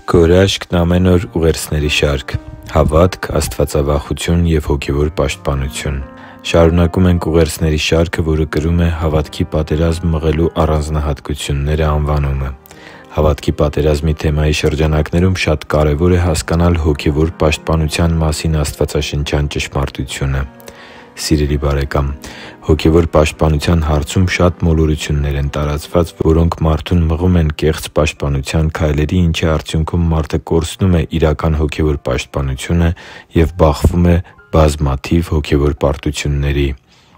Քո հրաշքն ամեն օր ուղերձների շարք։ Հավատք, աստվածավախություն և հոգևոր պաշտպանություն։ Շարունակում ենք ուղերձների շարքը, որը կրում է «Հավատքի պատերազմ մղելու առանձնահատկությունները» անվանումը։ Հավատքի պատերազմի թեմայի շրջանակներում շատ կարևոր է հասկանալ հոգևոր պաշտպանության մասին աստվածաշնչյան ճշմարտությունը։ Սիրելի՛ բարեկամ, հոգևոր պաշտպանության հարցում շատ մոլորություններ են տարածված, որոնք մարդուն մղում են կեղծ պաշտպանության քայլերի, ինչի արդյունքում մարդը կորցնում է իրական հոգևոր պաշտպանությունը և բախվում է բազմաթիվ հոգևոր պարտությունների։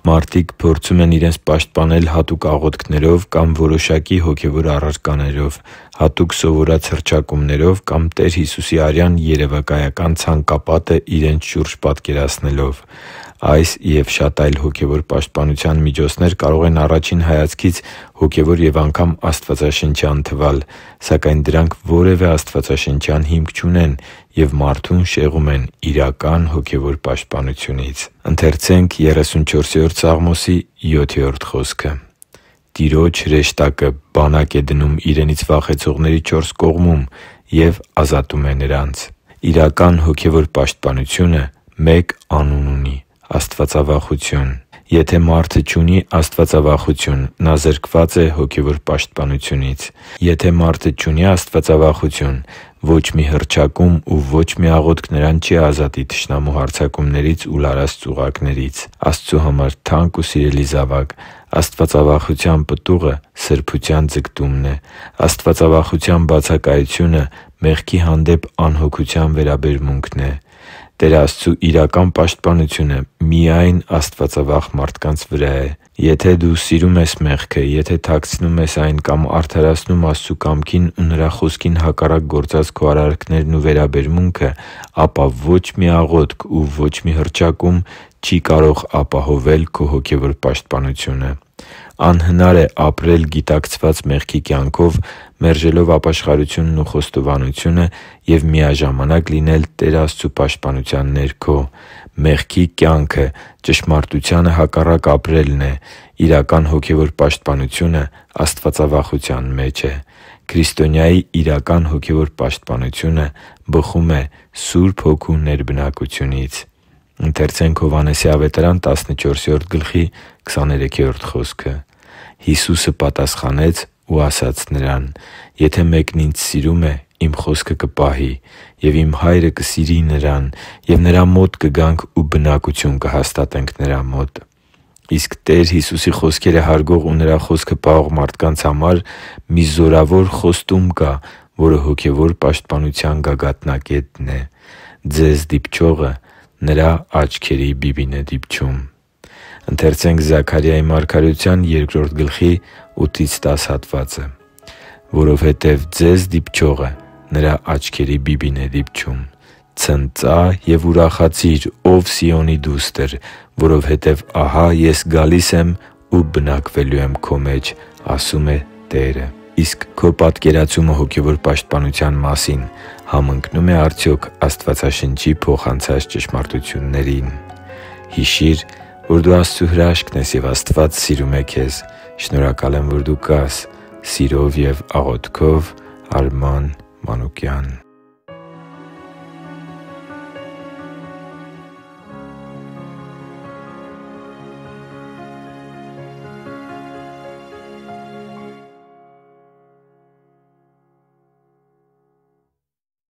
Մարդիկ փորձում են իրենց պաշտպանել հատուկ աղոթքներով կամ որոշակի հոգևոր առարկաներով, հատուկ սովորած հռչակումներով կամ Տեր Հիսուսի արյան երևակայական ցանկապատը իրենց շուրջ պատկերացնելով։ Այս և շատ այլ հոգևոր պաշտպանության միջոցներ կարող են առաջին հայացքից հոգևոր և անգամ աստվածաշնչյան թվալ, սակայն դրանք որևէ աստվածաշնչյան հիմք չունեն և մարդուն շեղում են իրական հոգևոր պաշտպանությունից։ «Տիրոջ հրեշտակը բանակ է դնում Իրենից վախեցողների չորս կողմում և ազատում է նրանց» (Սաղմոս 34․7)։ Իրական հոգևոր պաշտպանությունը մեկ անուն ունի՝ աստվածավախություն։ Եթե մարդը չունի աստվածավախություն, նա զրկված է հոգևոր պաշտպանությունից։ Եթե մարդը չունի աստվածավախություն, ոչ մի հռչակում ու ոչ մի աղոթք նրան չի ազատի թշնամու հարձակումներից ու լարած ծուղակներից։ Աստծու համար թանկ ու սիրելի՛ զավակ, աստվածավախության պտուղը սրբության ձգտումն է։ Աստվածավախության բացակայությունը մեղքի հանդեպ անհոգության վերաբերմունքն է։ Տեր Աստծու իրական պաշտպանությունը միայն աստվածավախ մարդկանց վրա է։ Եթե դու սիրում ես մեղքը, եթե թաքցնում ես այն կամ արդարացնում Աստծու կամքին ու Նրա Խոսքին հակառակ գործած քո արարքներն ու վերաբերմունքը, ապա ոչ մի աղոթք ու ոչ մի հռչակում չի կարող ապահովել քո հոգևոր պաշտպանությունը։ Անհնար է ապրել գիտակցված մեղքի կյանքով, մերժելով ապաշխարությունն ու խոստովանությունը և միաժամանակ լինել Տեր Աստծու պաշտպանության ներքո։ Մեղքի կյանքը ճշմարտությանը հակառակ ապրելն է։ Իրական հոգևոր պաշտպանությունը աստվածավախության մեջ է։ Քրիստոնյայի իրական հոգևոր պաշտպանությունը բխում է Սուրբ Հոգու ներբնակությունից։ «Հիսուսը պատասխանեց ու ասաց նրան. «Եթե մեկն Ինձ սիրում է, Իմ խոսքը կպահի, և Իմ Հայրը կսիրի նրան, և նրա մոտ կգանք ու բնակություն կհաստատենք նրա մոտ»։ Իսկ Տեր Հիսուսի խոսքերը հարգող ու Նրա խոսքը պահող մարդկանց համար մի զորավոր խոստում կա, որը հոգևոր պաշտպանության գագաթնակետն է։ «Ձեզ դիպչողը Նրա աչքերի բիբին է դիպչում»։ «Որովհետև ձեզ դիպչողը Նրա աչքերի բիբին է դիպչում։ Ցնծա՛ և ուրախացի՛ր, ո՛վ Սիոնի դուստր, որովհետև ահա Ես գալիս եմ ու բնակվելու եմ քո մեջ, ասում է Տերը»։ Իսկ քո պատկերացումը հոգևոր պաշտպանության մասին համընկնո՞ւմ է արդյոք Աստվածաշնչի փոխանցած ճշմարտություններին։ Հիշի՛ր, որ դու Աստծո հրաշքն ես, և Աստված սիրում է քեզ։ Շնորհակալ եմ, որ դու կա՛ս։ Սիրով և աղոթքով, Արման Մանուկյան։